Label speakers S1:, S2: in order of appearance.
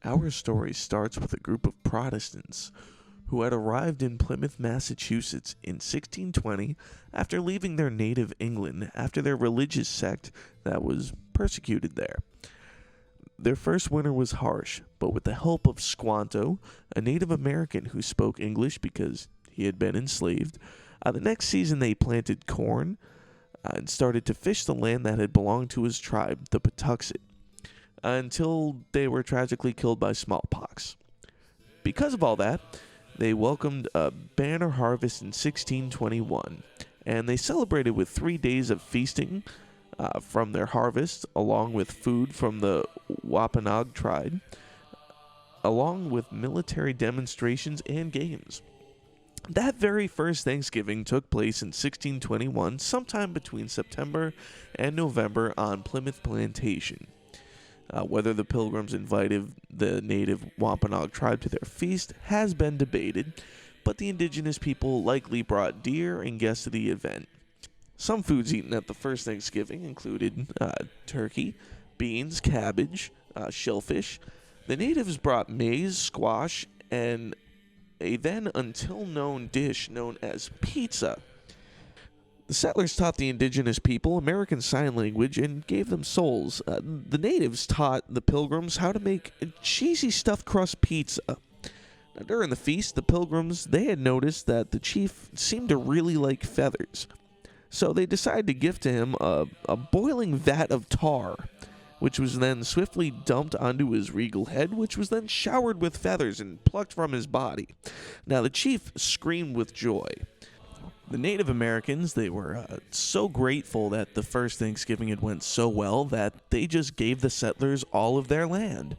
S1: Our story starts with a group of Protestants who had arrived in Plymouth, Massachusetts in 1620 after leaving their native England after their religious sect that was persecuted there. Their first winter was harsh, but with the help of Squanto, a Native American who spoke English because he had been enslaved, the next season they planted corn and started to fish the land that had belonged to his tribe, the Patuxet, until they were tragically killed by smallpox. Because of all that, they welcomed a banner harvest in 1621, and they celebrated with 3 days of feasting from their harvest, along with food from the Wampanoag tribe, along with military demonstrations and games. That very first Thanksgiving took place in 1621, sometime between September and November on Plymouth Plantation. Whether the Pilgrims invited the native Wampanoag tribe to their feast has been debated, but the indigenous people likely brought deer and guests to the event. Some foods eaten at the first Thanksgiving included turkey, beans, cabbage, shellfish. The natives brought maize, squash, and a then until known dish known as pizza. The settlers taught the indigenous people American Sign Language and gave them souls. The natives taught the Pilgrims how to make a cheesy stuffed crust pizza. Now, during the feast, the Pilgrims, they had noticed that the chief seemed to really like feathers. So they decided to gift to him a boiling vat of tar, which was then swiftly dumped onto his regal head, which was then showered with feathers and plucked from his body. Now, the chief screamed with joy. The Native Americans, they were so grateful that the first Thanksgiving had went so well that they just gave the settlers all of their land.